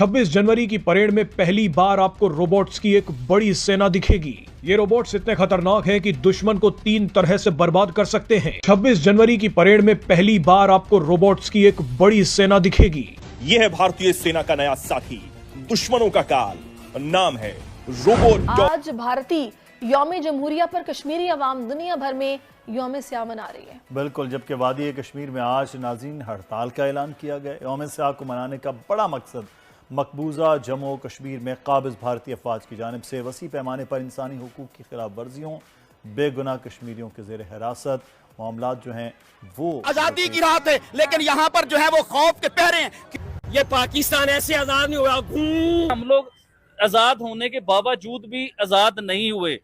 26 जनवरी की परेड में पहली बार आपको रोबोट्स की एक बड़ी सेना दिखेगी। ये रोबोट्स इतने खतरनाक हैं कि दुश्मन को 3 तरह से बर्बाद कर सकते हैं। 26 जनवरी की परेड में पहली बार आपको रोबोट्स की एक बड़ी सेना दिखेगी। ये है भारतीय सेना का नया साथी, दुश्मनों का काल, नाम है रोबोट। आज भारतीय यौम जमहूरिया पर कश्मीरी अवाम दुनिया भर में यौम स्याह मना रही है। बिल्कुल, जबकि वादी कश्मीर में आज नाज़रीन हड़ताल का ऐलान किया गया। यौम स्याह को मनाने का बड़ा मकसद मकबूजा जम्मू कश्मीर में काबिज भारतीय अफवाज की जानिब से वसी पैमाने पर इंसानी हुकूक की खिलाफ वर्जियों, बेगुनाह कश्मीरियों के जेर हिरासत मामलात जो हैं वो आजादी की रात है, लेकिन यहाँ पर जो है वो खौफ के पहरे हैं। ये पाकिस्तान ऐसे आजाद नहीं हुआ। हम लोग आजाद होने के बावजूद भी आजाद नहीं हुए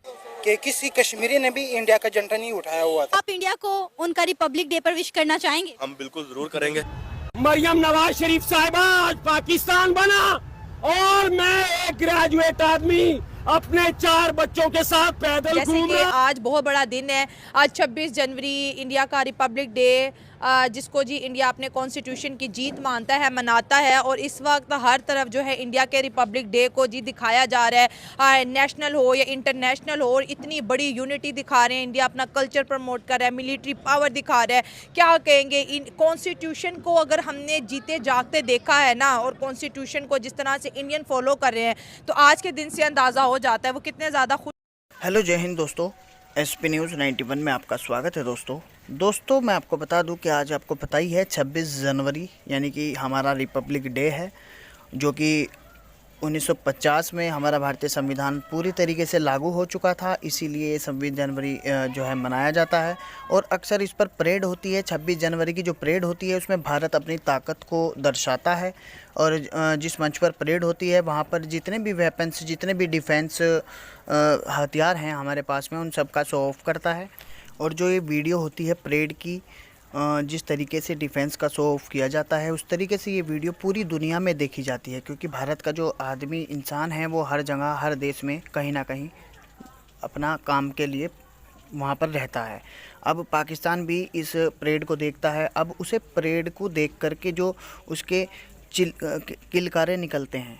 कि किसी कश्मीरी ने भी इंडिया का झंडा नहीं उठाया हुआ था। आप इंडिया को उनका रिपब्लिक डे पर विश करना चाहेंगे? हम बिल्कुल जरूर करेंगे। मरियम नवाज शरीफ साहिबा आज पाकिस्तान बना और मैं एक ग्रेजुएट आदमी अपने 4 बच्चों के साथ पैदल घूम रहा। आज बहुत बड़ा दिन है। आज 26 जनवरी इंडिया का रिपब्लिक डे, जिसको जी इंडिया अपने कॉन्स्टिट्यूशन की जीत मानता है, मनाता है। और इस वक्त हर तरफ जो है इंडिया के रिपब्लिक डे को जी दिखाया जा रहा है, नेशनल हो या इंटरनेशनल हो। और इतनी बड़ी यूनिटी दिखा रहे हैं, इंडिया अपना कल्चर प्रमोट कर रहा है, मिलिट्री पावर दिखा रहा है। क्या कहेंगे, इन कॉन्स्टिट्यूशन को अगर हमने जीते जागते देखा है ना, और कॉन्स्टिट्यूशन को जिस तरह से इंडियन फॉलो कर रहे हैं, तो आज के दिन से अंदाज़ा हो जाता है वो कितने ज़्यादा खुश। हेलो, जय हिंद दोस्तों, एसपी न्यूज़ 91 में आपका स्वागत है। दोस्तों मैं आपको बता दूं कि आज आपको पता ही है 26 जनवरी यानी कि हमारा रिपब्लिक डे है, जो कि 1950 में हमारा भारतीय संविधान पूरी तरीके से लागू हो चुका था। इसीलिए 26 जनवरी जो है मनाया जाता है। और अक्सर इस पर परेड होती है। 26 जनवरी की जो परेड होती है उसमें भारत अपनी ताकत को दर्शाता है। और जिस मंच पर परेड होती है वहाँ पर जितने भी वेपन्स, जितने भी डिफेंस हथियार हैं हमारे पास में, उन सब का शो ऑफ करता है। और जो ये वीडियो होती है परेड की, जिस तरीके से डिफेंस का शो ऑफ किया जाता है, उस तरीके से ये वीडियो पूरी दुनिया में देखी जाती है। क्योंकि भारत का जो आदमी इंसान है वो हर जगह, हर देश में कहीं ना कहीं अपना काम के लिए वहाँ पर रहता है। अब पाकिस्तान भी इस परेड को देखता है। अब उसे परेड को देख करके जो उसके किलकारे निकलते हैं,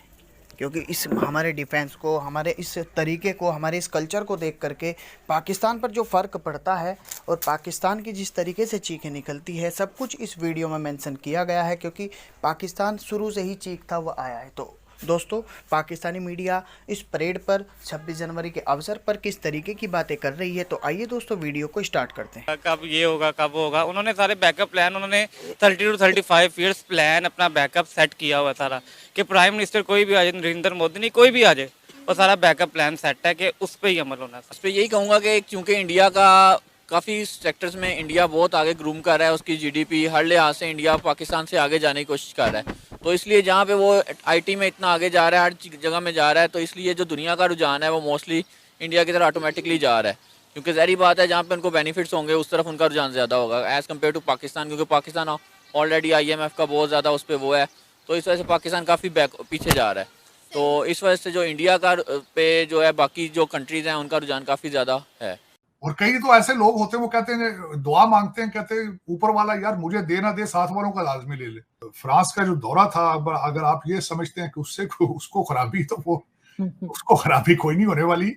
क्योंकि इस हमारे डिफेंस को, हमारे इस तरीके को, हमारे इस कल्चर को देख करके पाकिस्तान पर जो फ़र्क पड़ता है और पाकिस्तान की जिस तरीके से चीखें निकलती है, सब कुछ इस वीडियो में मेंशन किया गया है। क्योंकि पाकिस्तान शुरू से ही चीखता हुआ आया है। तो दोस्तों, पाकिस्तानी मीडिया इस परेड पर 26 जनवरी के अवसर पर किस तरीके की बातें कर रही है, तो आइए दोस्तों वीडियो को स्टार्ट करते हैं। कब ये होगा, कब होगा, उन्होंने सारे बैकअप प्लान, उन्होंने 30 to 35 ईयर्स प्लान अपना बैकअप सेट किया हुआ सारा, कि प्राइम मिनिस्टर कोई भी आ जाए, नरेंद्र मोदी नहीं, कोई भी आ जाए, वो सारा बैकअप प्लान सेट है कि उस पर ही अमल होना है। उस पर यही कहूँगा कि चूँकि इंडिया का काफ़ी सेक्टर्स में इंडिया बहुत आगे ग्रूम कर रहा है, उसकी जीडीपी हर लिहाज से इंडिया पाकिस्तान से आगे जाने की कोशिश कर रहा है। तो इसलिए जहाँ पे वो आईटी में इतना आगे जा रहा है, हर जगह में जा रहा है, तो इसलिए जो दुनिया का रुझान है वो मोस्टली इंडिया की तरफ ऑटोमेटिकली जा रहा है। क्योंकि ज़ाहिर बात है, जहाँ पे उनको बेनिफिट्स होंगे उस तरफ उनका रुझान ज़्यादा होगा एज़ कम्पेयर टू पाकिस्तान। क्योंकि पाकिस्तान ऑलरेडी IMF का बहुत ज़्यादा उस पर वो है, तो इस वजह से पाकिस्तान काफ़ी पीछे जा रहा है। तो इस वजह से जो इंडिया का पे जो है, बाकी जो कंट्रीज़ हैं उनका रुझान काफ़ी ज़्यादा है। और कई तो ऐसे लोग होते हैं, वो कहते हैं, दुआ मांगते हैं, कहते हैं ऊपर वाला यार मुझे दे ना दे, साथ वालों का लाजमी ले ले। फ्रांस का जो दौरा था, अगर आप ये समझते हैं कि उसको खराबी, तो वो उसको खराबी कोई नहीं होने वाली।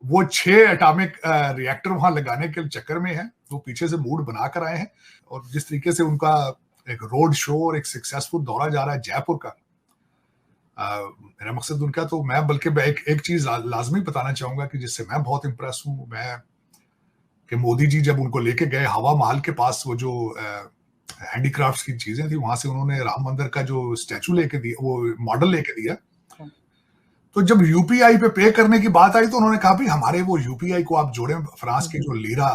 वो 6 एटॉमिक रिएक्टर वहां लगाने के चक्कर में है, वो पीछे से मूड बना कर आए हैं। और जिस तरीके से उनका एक रोड शो और एक सक्सेसफुल दौरा जा रहा है जयपुर का, मेरा मकसद उनका, तो मैं बल्कि एक चीज लाजमी बताना चाहूंगा कि जिससे मैं बहुत इम्प्रेस हूँ, मैं कि मोदी जी जब उनको लेके गए हवा महल के पास, वो जो हैंडीक्राफ्ट्स की चीजें थी, वहां से उन्होंने राम मंदिर का जो स्टैचू लेके दिया, वो मॉडल लेके दिया। तो जब यूपीआई पे करने की बात आई, तो उन्होंने कहा भाई हमारे वो यूपीआई को आप जोड़ें फ्रांस की जो लीरा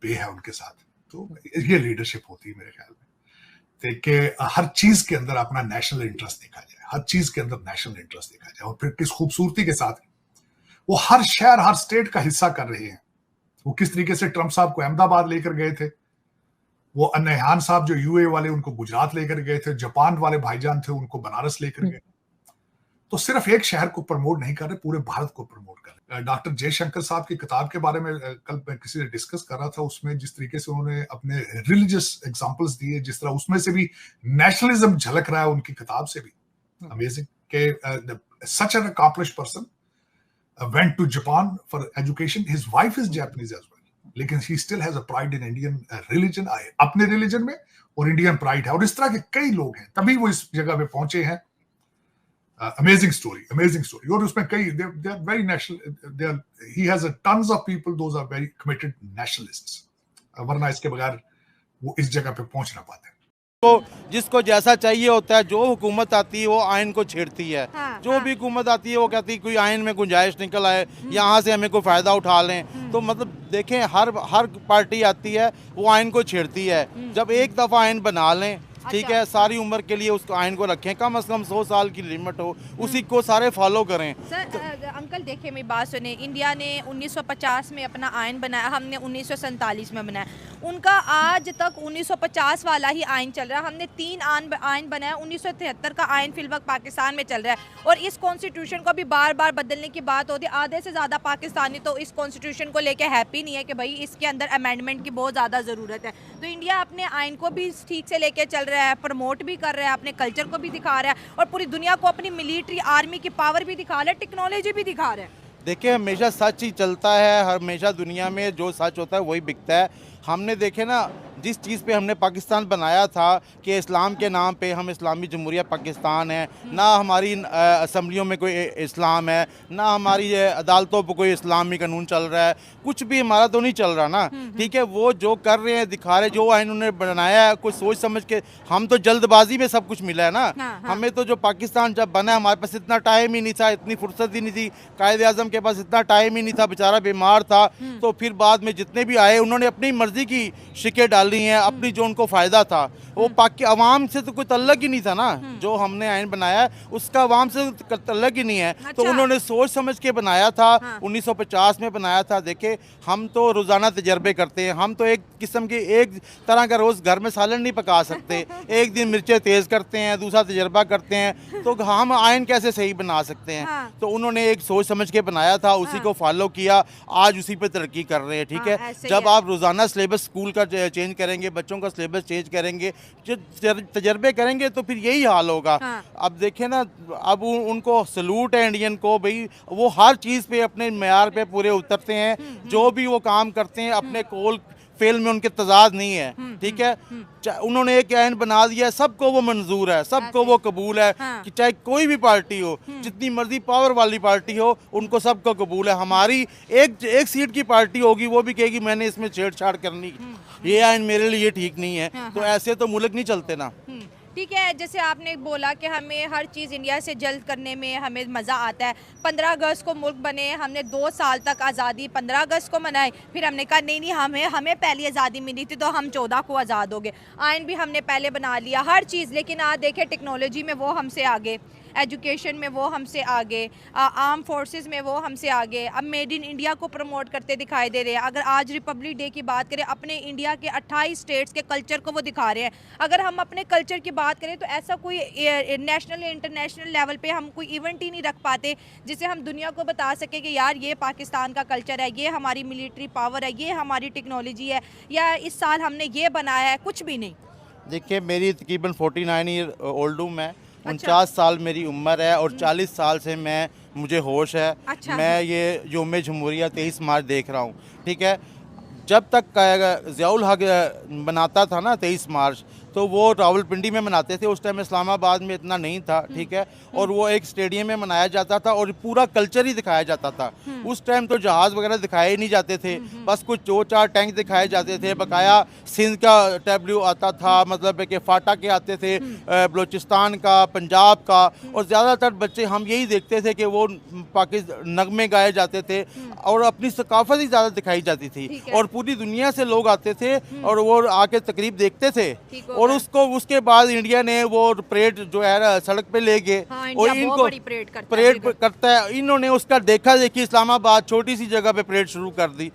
पे है उनके साथ। तो ये लीडरशिप होती है मेरे ख्याल में, कि हर चीज के अंदर अपना नेशनल इंटरेस्ट देखा जाए, हर चीज के अंदर नेशनल इंटरेस्ट देखा जाए। और फिर किस खूबसूरती के साथ वो हर शहर, हर स्टेट का हिस्सा कर रहे हैं। वो किस तरीके से ट्रंप साहब को अहमदाबाद लेकर गए थे, वो अन्नहान साहब जो यूए वाले उनको गुजरात लेकर गए थे, जापान वाले भाईजान थे उनको बनारस लेकर गए। तो सिर्फ एक शहर को प्रमोट नहीं कर रहे, पूरे भारत को प्रमोट कर रहे। डॉक्टर जयशंकर साहब की किताब के बारे में कल मैं किसी से डिस्कस कर रहा था, उसमें जिस तरीके से उन्होंने अपने रिलीजियस एग्जांपल्स दिए, जिस तरह उसमें से भी नेशनलिज्म झलक रहा है उनकी किताब से भी। अमेजिंग, कि such an accomplished person went to Japan for education. His wife is Japanese as well, लेकिन he still has a pride in Indian religion, अपने religion में, और Indian pride है, और इस तरह के कई लोग हैं, तभी वो इस जगह पे पहुंचे हैं। Amazing story, amazing story. और उसमें कई they are very national, he has a tons of people, those are very committed nationalists, वरना इसके बगैर वो इस जगह पे पहुंच ना पाते। तो जिसको जैसा चाहिए होता है, जो हुकूमत आती है वो आइन को छेड़ती है। जो भी हुकूमत आती है वो कहती है कोई आइन में गुंजाइश निकल आए, यहाँ से हमें कोई फ़ायदा उठा लें। तो मतलब देखें, हर पार्टी आती है वो आइन को छेड़ती है। जब एक दफ़ा आइन बना लें, ठीक है, सारी उम्र के लिए उसको आइन को रखें, कम से कम 100 साल की लिमिट हो, उसी को सारे फॉलो करें। सर अंकल देखिए मेरी बात सुने, इंडिया ने 1950 में अपना आइन बनाया, हमने 1947 में बनाया, उनका आज तक 1950 वाला ही आइन चल रहा है। हमने 3 आइन बनाया, 1973 का आइन फिलवक्त पाकिस्तान में चल रहा है, और इस कॉन्स्टिट्यूशन को भी बार बार बदलने की बात होती है। आधे से ज़्यादा पाकिस्तानी तो इस कॉन्स्टिट्यूशन को लेके हैप्पी नहीं है कि भाई इसके अंदर अमेंडमेंट की बहुत ज़्यादा ज़रूरत है। तो इंडिया अपने आइन को भी ठीक से लेके चल रहा है, प्रमोट भी कर रहा है, अपने कल्चर को भी दिखा रहा है, और पूरी दुनिया को अपनी मिलिट्री आर्मी की पावर भी दिखा रहा है, टेक्नोलॉजी भी दिखा रहा है। देखिए, हमेशा सच ही चलता है, हमेशा दुनिया में जो सच होता है वही बिकता है। हमने देखे ना, जिस चीज़ पे हमने पाकिस्तान बनाया था कि इस्लाम के नाम पे हम इस्लामी जमहूरिया पाकिस्तान है, ना हमारी असम्बलियों में कोई इस्लाम है, ना हमारी अदालतों पर कोई इस्लामी कानून चल रहा है, कुछ भी हमारा तो नहीं चल रहा ना, ठीक है। वो जो कर रहे हैं, दिखा रहे, जो आइन उन्होंने बनाया है कुछ सोच समझ के, हम तो जल्दबाजी में सब कुछ मिला है ना। हमें तो जो पाकिस्तान जब बना, हमारे पास इतना टाइम ही नहीं था, इतनी फुर्सत ही नहीं थी, कायद आज़म के पास इतना टाइम ही नहीं था, बेचारा बीमार था। तो फिर बाद में जितने भी आए उन्होंने अपनी मर्जी की शिकें डाली हैं, अपनी जो उनको फ़ायदा था। वो पाकि अवाम से तो कोई तल्लक ही नहीं था ना, जो हमने आइन बनाया उसका अवाम से तल्लक ही नहीं है। तो उन्होंने सोच समझ के बनाया था, 1950 में बनाया था। देखे, हम तो रोज़ाना तजर्बे करते हैं, हम तो एक किस्म के एक तरह का रोज़ घर में सालन नहीं पका सकते। एक दिन मिर्चें तेज़ करते हैं, दूसरा तजर्बा करते हैं, तो हम आइन कैसे सही बना सकते हैं। तो उन्होंने एक सोच समझ के बनाया था, उसी को फॉलो किया, आज उसी पे तरक्की कर रहे हैं, ठीक है। जब आप रोज़ाना सिलेबस स्कूल का चेंज करेंगे, बच्चों का सिलेबस चेंज करेंगे, तजर्बे करेंगे, तो फिर यही हाल होगा। अब देखें ना, अब उनको सलूट है इंडियन को, भाई वो हर चीज़ पे अपने मेयार पे पूरे उतरते हैं, जो भी वो काम करते हैं अपने कोल फेल में उनके तजाद नहीं है, ठीक है। उन्होंने एक आइन बना दिया, सबको वो मंजूर है, सबको वो कबूल है, कि चाहे कोई भी पार्टी हो, जितनी मर्जी पावर वाली पार्टी हो, उनको सबको कबूल है। हमारी एक सीट की पार्टी होगी, वो भी कहेगी मैंने इसमें छेड़छाड़ करनी, ये आइन मेरे लिए ठीक नहीं है। तो ऐसे तो मुल्क नहीं चलते ना। ठीक है, जैसे आपने बोला कि हमें हर चीज़ इंडिया से जल्द करने में हमें मज़ा आता है। 15 अगस्त को मुल्क बने, हमने 2 साल तक आज़ादी 15 अगस्त को मनाई, फिर हमने कहा नहीं हमें पहली आज़ादी मिली थी तो हम 14 को आज़ाद हो गए। आइन भी हमने पहले बना लिया, हर चीज़। लेकिन आज देखें, टेक्नोलॉजी में वो हमसे आगे, एजुकेशन में वो हमसे आगे, आर्म फोर्सेस में वो हमसे आगे। अब मेड इन इंडिया को प्रमोट करते दिखाई दे रहे हैं। अगर आज रिपब्लिक डे की बात करें, अपने इंडिया के 28 स्टेट्स के कल्चर को वो दिखा रहे हैं। अगर हम अपने कल्चर की बात करें तो ऐसा कोई नेशनल या इंटरनेशनल लेवल पे हम कोई इवेंट ही नहीं रख पाते जिसे हम दुनिया को बता सके कि यार ये पाकिस्तान का कल्चर है, ये हमारी मिलिट्री पावर है, ये हमारी टेक्नोलॉजी है, या इस साल हमने ये बनाया है। कुछ भी नहीं। देखिए, मेरी तकरीबन 49 ईयर ओल्ड हूँ मैं, 49 साल मेरी उम्र है, और 40 साल से मुझे होश है। मैं ये योम जमहूरिया 23 मार्च देख रहा हूँ, ठीक है। जब तक ज़ियाउल हक बनाता था ना 23 मार्च, तो वो रावलपिंडी में मनाते थे। उस टाइम इस्लामाबाद में इतना नहीं था, ठीक है। और वो एक स्टेडियम में मनाया जाता था और पूरा कल्चर ही दिखाया जाता था। उस टाइम तो जहाज़ वगैरह दिखाए ही नहीं जाते थे, बस कुछ 2-4 टैंक दिखाए जाते थे। बकाया सिंध का टैब्लू आता था, मतलब कि फाटा के आते थे, बलूचिस्तान का, पंजाब का, और ज़्यादातर बच्चे हम यही देखते थे कि वो पाकिस्तान नगमे गाए जाते थे और अपनी सकाफत ही ज़्यादा दिखाई जाती थी। और पूरी दुनिया से लोग आते थे और वो आके तकरीब देखते थे। और उसके बाद इंडिया ने वो परेड जो है ना सड़क पे ले गए, और इनको परेड करता है। इन्होंने उसका देखा देखी इस्लामाबाद छोटी सी जगह पे परेड शुरू कर दी,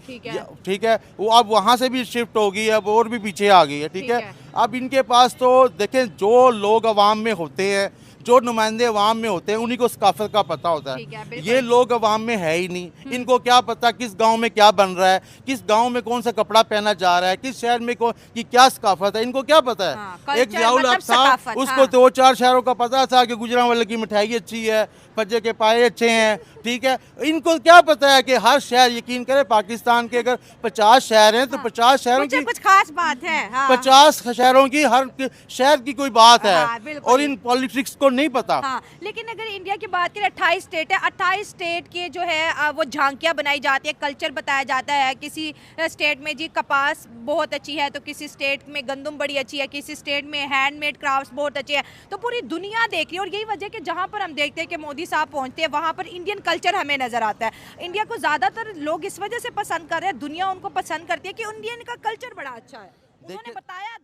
ठीक है। वो अब वहाँ से भी शिफ्ट हो गई, अब और भी पीछे आ गई है, ठीक है। अब इनके पास तो देखें, जो लोग अवाम में होते हैं, जो नुमाइंदे अवाम में होते हैं, उन्हीं को सकाफत का पता होता है। ये लोग अवाम में है ही नहीं। इनको क्या पता किस गांव में क्या बन रहा है, किस गांव में कौन सा कपड़ा पहना जा रहा है, किस शहर में की क्या सकाफत है, इनको क्या पता है। एक जियाउल हक था, उसको 2-4 शहरों का पता था कि गुजरांवाले की मिठाई अच्छी है, पज्जे के पाए अच्छे हैं, ठीक है। इनको क्या पता है कि हर शहर, यकीन करें पाकिस्तान के अगर 50 शहर हैं तो 50 शहरों की कुछ खास बात है। 50 शहरों की हर शहर की कोई बात है और इन पॉलिटिक्स को नहीं पता। लेकिन अगर इंडिया की बात करें 28 स्टेट है, 28 स्टेट के जो है वो झांकियाँ बनाई जाती है, कल्चर बताया जाता है। किसी स्टेट में जी कपास बहुत अच्छी है तो किसी स्टेट में गंदम बड़ी अच्छी है, किसी स्टेट में हैंडमेड क्राफ्ट्स बहुत अच्छे हैं। तो पूरी दुनिया देख रही है और यही वजह कि जहाँ पर हम देखते हैं कि मोदी साहब पहुँचते हैं वहाँ पर इंडियन कल्चर हमें नजर आता है। इंडिया को ज़्यादातर लोग इस वजह से पसंद कर रहे हैं, दुनिया उनको पसंद करती है कि इंडियन का कल्चर बड़ा अच्छा है। उन्होंने बताया